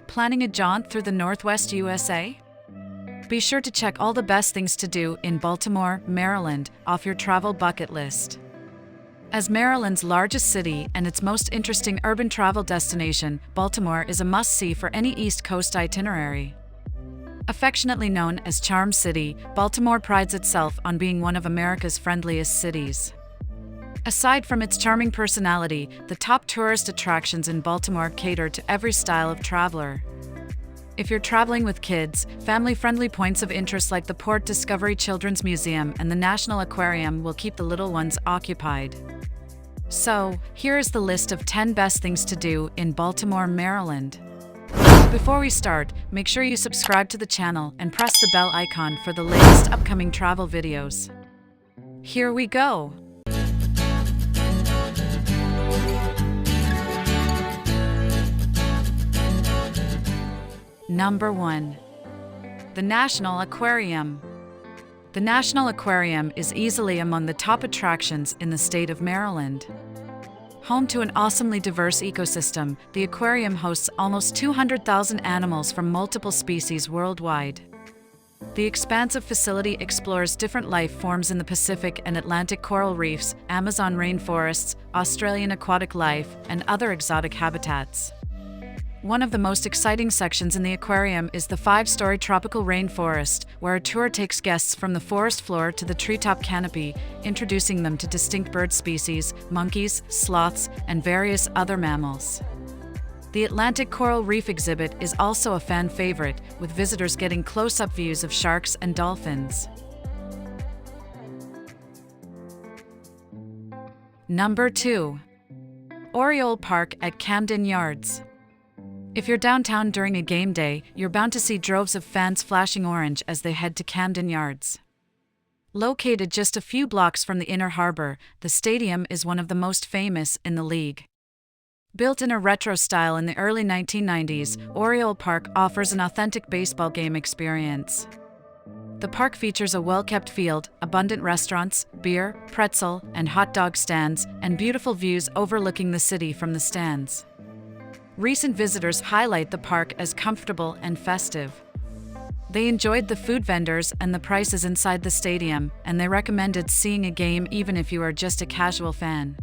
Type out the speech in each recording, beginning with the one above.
Planning a jaunt through the Northwest USA? Be sure to check all the best things to do in Baltimore, Maryland, off your travel bucket list. As Maryland's largest city and its most interesting urban travel destination, Baltimore is a must-see for any East Coast itinerary. Affectionately known as Charm City, Baltimore prides itself on being one of America's friendliest cities. Aside from its charming personality, the top tourist attractions in Baltimore cater to every style of traveler. If you're traveling with kids, family-friendly points of interest like the Port Discovery Children's Museum and the National Aquarium will keep the little ones occupied. So, here is the list of 10 best things to do in Baltimore, Maryland. Before we start, make sure you subscribe to the channel and press the bell icon for the latest upcoming travel videos. Here we go! Number 1. The National Aquarium. The National Aquarium is easily among the top attractions in the state of Maryland. Home to an awesomely diverse ecosystem, the aquarium hosts almost 200,000 animals from multiple species worldwide. The expansive facility explores different life forms in the Pacific and Atlantic coral reefs, Amazon rainforests, Australian aquatic life, and other exotic habitats. One of the most exciting sections in the aquarium is the 5-story tropical rainforest, where a tour takes guests from the forest floor to the treetop canopy, introducing them to distinct bird species, monkeys, sloths, and various other mammals. The Atlantic Coral Reef exhibit is also a fan favorite, with visitors getting close-up views of sharks and dolphins. Number 2. Oriole Park at Camden Yards. If you're downtown during a game day, you're bound to see droves of fans flashing orange as they head to Camden Yards. Located just a few blocks from the Inner Harbor, the stadium is one of the most famous in the league. Built in a retro style in the early 1990s, Oriole Park offers an authentic baseball game experience. The park features a well-kept field, abundant restaurants, beer, pretzel, and hot dog stands, and beautiful views overlooking the city from the stands. Recent visitors highlight the park as comfortable and festive. They enjoyed the food vendors and the prices inside the stadium, and they recommended seeing a game even if you are just a casual fan.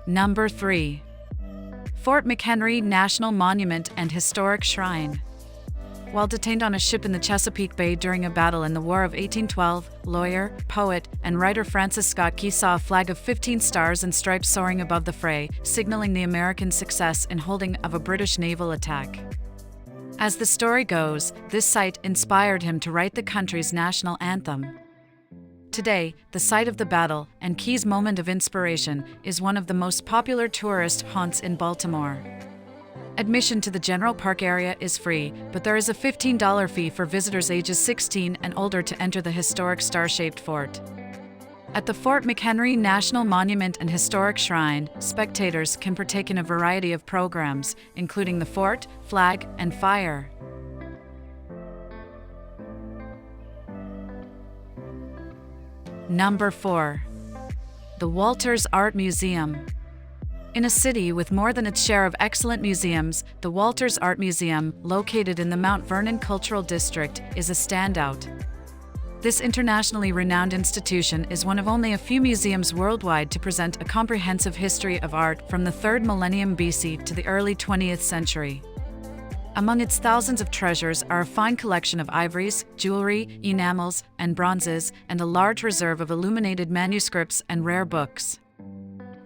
Number 3. Fort McHenry National Monument and Historic Shrine. While detained on a ship in the Chesapeake Bay during a battle in the War of 1812, lawyer, poet, and writer Francis Scott Key saw a flag of 15 stars and stripes soaring above the fray, signaling the American success in holding of a British naval attack. As the story goes, this site inspired him to write the country's national anthem. Today, the site of the battle, and Key's moment of inspiration, is one of the most popular tourist haunts in Baltimore. Admission to the general park area is free, but there is a $15 fee for visitors ages 16 and older to enter the historic star-shaped fort. At the Fort McHenry National Monument and Historic Shrine, spectators can partake in a variety of programs, including the fort, flag, and fire. Number 4. The Walters Art Museum. In a city with more than its share of excellent museums, the Walters Art Museum, located in the Mount Vernon Cultural District, is a standout. This internationally renowned institution is one of only a few museums worldwide to present a comprehensive history of art from the 3rd millennium BC to the early 20th century. Among its thousands of treasures are a fine collection of ivories, jewelry, enamels, and bronzes, and a large reserve of illuminated manuscripts and rare books.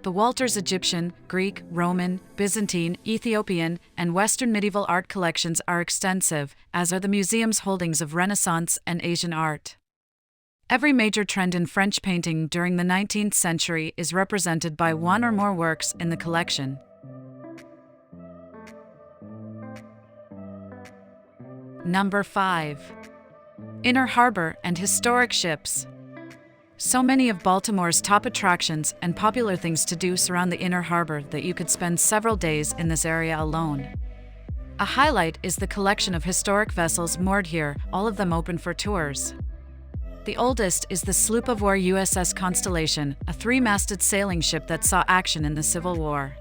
The Walters Egyptian, Greek, Roman, Byzantine, Ethiopian, and Western medieval art collections are extensive, as are the museum's holdings of Renaissance and Asian art. Every major trend in French painting during the 19th century is represented by one or more works in the collection. Number 5. Inner Harbor and Historic Ships. So many of Baltimore's top attractions and popular things to do surround the Inner Harbor that you could spend several days in this area alone. A highlight is the collection of historic vessels moored here, all of them open for tours. The oldest is the sloop of war USS Constellation, a three-masted sailing ship that saw action in the Civil War.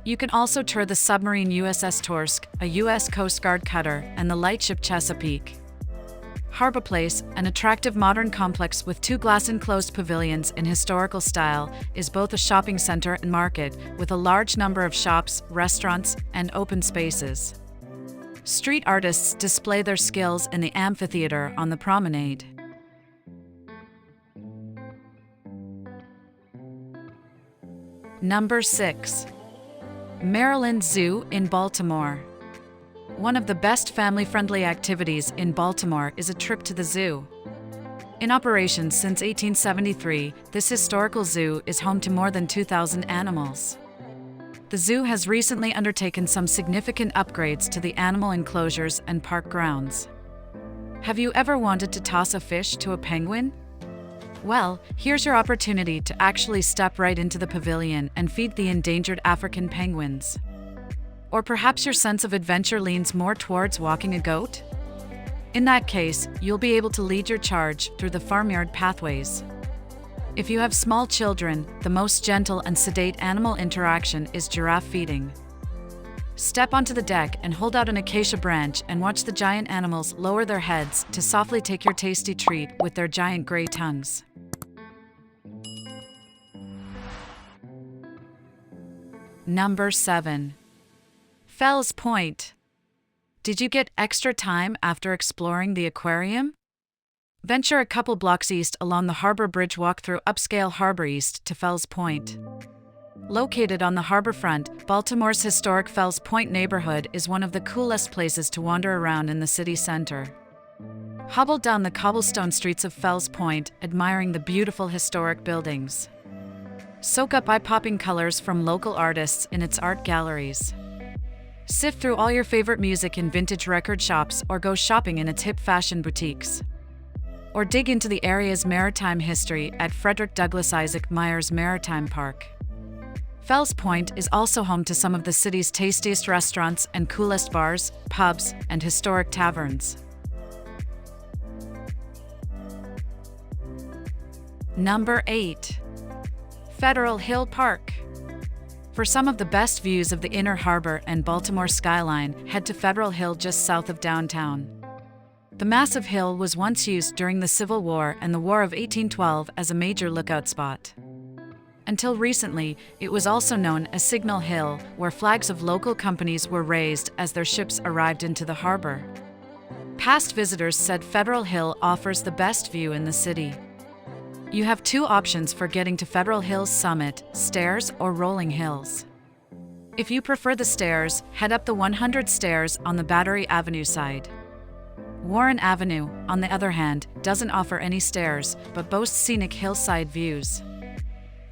You can also tour the submarine USS Torsk, a U.S. Coast Guard cutter, and the lightship Chesapeake. Harbor Place, an attractive modern complex with two glass-enclosed pavilions in historical style, is both a shopping center and market, with a large number of shops, restaurants, and open spaces. Street artists display their skills in the amphitheater on the promenade. Number 6. Maryland Zoo in Baltimore. One of the best family-friendly activities in Baltimore is a trip to the zoo. In operation since 1873, this historical zoo is home to more than 2,000 animals. The zoo has recently undertaken some significant upgrades to the animal enclosures and park grounds. Have you ever wanted to toss a fish to a penguin? Well, here's your opportunity to actually step right into the pavilion and feed the endangered African penguins. Or perhaps your sense of adventure leans more towards walking a goat? In that case, you'll be able to lead your charge through the farmyard pathways. If you have small children, the most gentle and sedate animal interaction is giraffe feeding. Step onto the deck and hold out an acacia branch and watch the giant animals lower their heads to softly take your tasty treat with their giant gray tongues. Number 7. Fells Point. Did you get extra time after exploring the aquarium? Venture a couple blocks east along the Harbor Bridge walk through upscale Harbor East to Fells Point. Located on the harborfront, Baltimore's historic Fells Point neighborhood is one of the coolest places to wander around in the city center. Hobble down the cobblestone streets of Fells Point, admiring the beautiful historic buildings. Soak up eye-popping colors from local artists in its art galleries. Sift through all your favorite music in vintage record shops or go shopping in its hip fashion boutiques. Or dig into the area's maritime history at Frederick Douglass Isaac Myers Maritime Park. Fells Point is also home to some of the city's tastiest restaurants and coolest bars, pubs, and historic taverns. Number 8. Federal Hill Park. For some of the best views of the Inner Harbor and Baltimore skyline, head to Federal Hill just south of downtown. The massive hill was once used during the Civil War and the War of 1812 as a major lookout spot. Until recently, it was also known as Signal Hill, where flags of local companies were raised as their ships arrived into the harbor. Past visitors said Federal Hill offers the best view in the city. You have two options for getting to Federal Hill's summit: stairs or rolling hills. If you prefer the stairs, head up the 100 stairs on the Battery Avenue side. Warren Avenue, on the other hand, doesn't offer any stairs, but boasts scenic hillside views.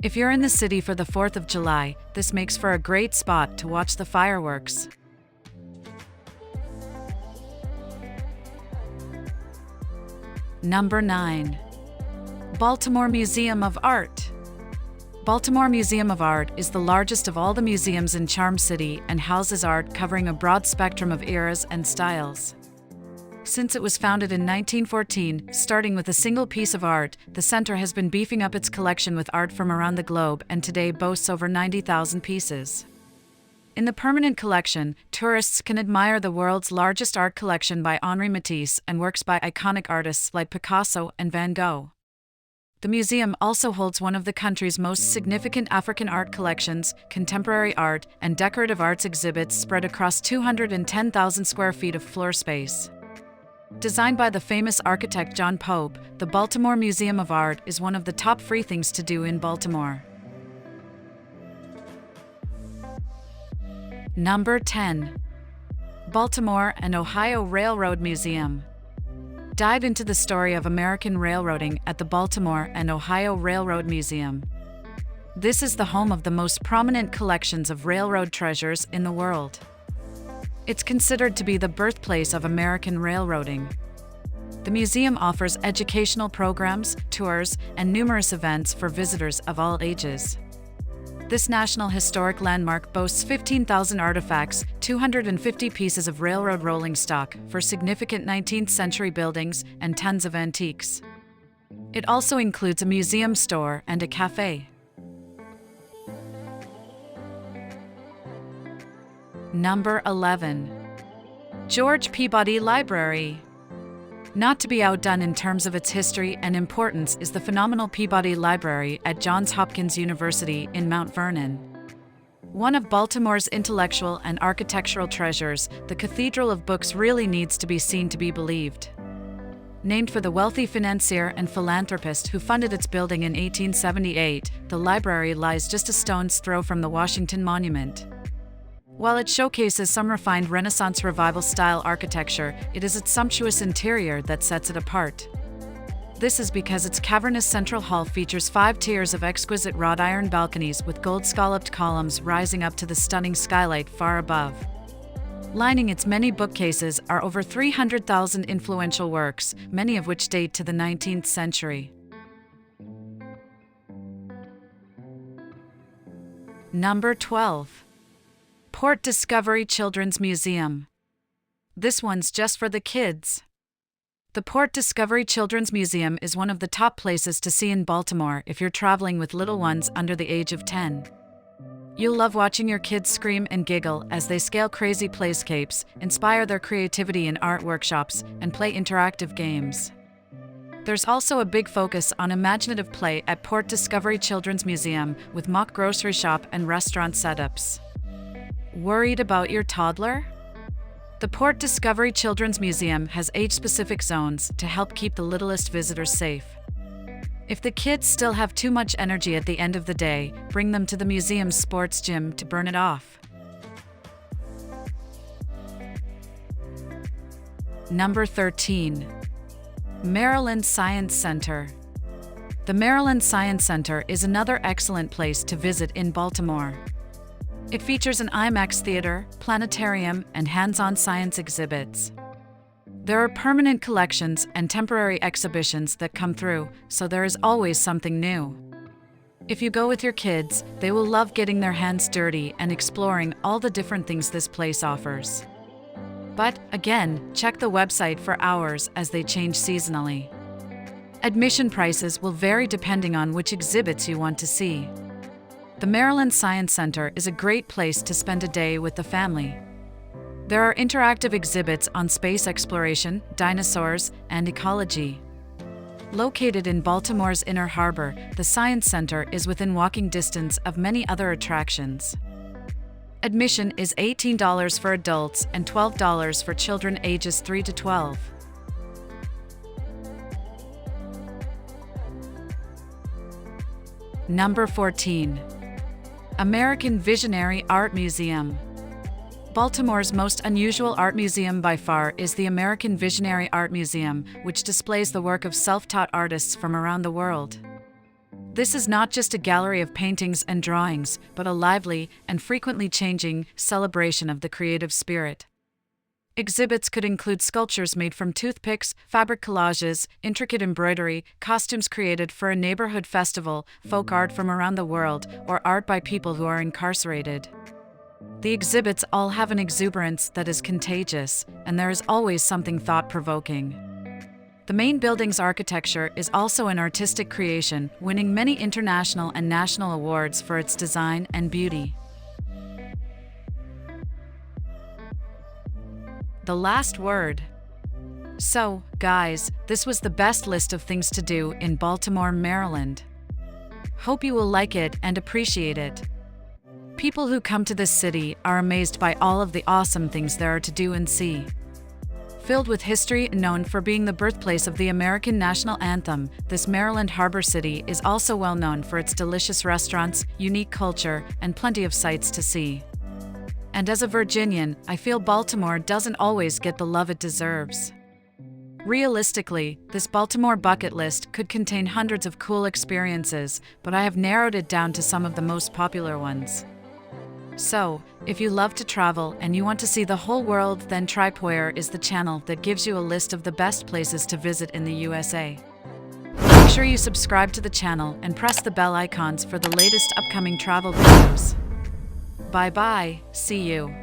If you're in the city for the 4th of July, this makes for a great spot to watch the fireworks. Number 9. Baltimore Museum of Art. Baltimore Museum of Art is the largest of all the museums in Charm City and houses art covering a broad spectrum of eras and styles. Since it was founded in 1914, starting with a single piece of art, the center has been beefing up its collection with art from around the globe and today boasts over 90,000 pieces. In the permanent collection, tourists can admire the world's largest art collection by Henri Matisse and works by iconic artists like Picasso and Van Gogh. The museum also holds one of the country's most significant African art collections, contemporary art, and decorative arts exhibits spread across 210,000 square feet of floor space. Designed by the famous architect John Pope, the Baltimore Museum of Art is one of the top free things to do in Baltimore. Number 10. Baltimore and Ohio Railroad Museum. Dive into the story of American railroading at the Baltimore and Ohio Railroad Museum. This is the home of the most prominent collections of railroad treasures in the world. It's considered to be the birthplace of American railroading. The museum offers educational programs, tours, and numerous events for visitors of all ages. This National Historic Landmark boasts 15,000 artifacts, 250 pieces of railroad rolling stock for significant 19th century buildings, and tons of antiques. It also includes a museum store and a cafe. Number 11. George Peabody Library. Not to be outdone in terms of its history and importance is the phenomenal Peabody Library at Johns Hopkins University in Mount Vernon. One of Baltimore's intellectual and architectural treasures, the Cathedral of Books really needs to be seen to be believed. Named for the wealthy financier and philanthropist who funded its building in 1878, the library lies just a stone's throw from the Washington Monument. While it showcases some refined Renaissance Revival-style architecture, it is its sumptuous interior that sets it apart. This is because its cavernous central hall features 5 tiers of exquisite wrought iron balconies with gold-scalloped columns rising up to the stunning skylight far above. Lining its many bookcases are over 300,000 influential works, many of which date to the 19th century. Number 12. Port Discovery Children's Museum. This one's just for the kids. The Port Discovery Children's Museum is one of the top places to see in Baltimore if you're traveling with little ones under the age of 10. You'll love watching your kids scream and giggle as they scale crazy playscapes, inspire their creativity in art workshops, and play interactive games. There's also a big focus on imaginative play at Port Discovery Children's Museum with mock grocery shop and restaurant setups. Worried about your toddler? The Port Discovery Children's Museum has age-specific zones to help keep the littlest visitors safe. If the kids still have too much energy at the end of the day, bring them to the museum's sports gym to burn it off. Number 13. Maryland Science Center. The Maryland Science Center is another excellent place to visit in Baltimore. It features an IMAX theater, planetarium, and hands-on science exhibits. There are permanent collections and temporary exhibitions that come through, so there is always something new. If you go with your kids, they will love getting their hands dirty and exploring all the different things this place offers. But, again, check the website for hours as they change seasonally. Admission prices will vary depending on which exhibits you want to see. The Maryland Science Center is a great place to spend a day with the family. There are interactive exhibits on space exploration, dinosaurs, and ecology. Located in Baltimore's Inner Harbor, the Science Center is within walking distance of many other attractions. Admission is $18 for adults and $12 for children ages 3 to 12. Number 14. American Visionary Art Museum. Baltimore's most unusual art museum by far is the American Visionary Art Museum, which displays the work of self-taught artists from around the world. This is not just a gallery of paintings and drawings, but a lively and frequently changing celebration of the creative spirit. Exhibits could include sculptures made from toothpicks, fabric collages, intricate embroidery, costumes created for a neighborhood festival, folk art from around the world, or art by people who are incarcerated. The exhibits all have an exuberance that is contagious, and there is always something thought-provoking. The main building's architecture is also an artistic creation, winning many international and national awards for its design and beauty. The last word. So, guys, this was the best list of things to do in Baltimore, Maryland. Hope you will like it and appreciate it. People who come to this city are amazed by all of the awesome things there are to do and see. Filled with history and known for being the birthplace of the American national anthem, this Maryland harbor city is also well known for its delicious restaurants, unique culture, and plenty of sights to see. And as a Virginian, I feel Baltimore doesn't always get the love it deserves. Realistically, this Baltimore bucket list could contain hundreds of cool experiences, but I have narrowed it down to some of the most popular ones. So, if you love to travel and you want to see the whole world, then TripWire is the channel that gives you a list of the best places to visit in the USA. Make sure you subscribe to the channel and press the bell icons for the latest upcoming travel videos. Bye bye, see you.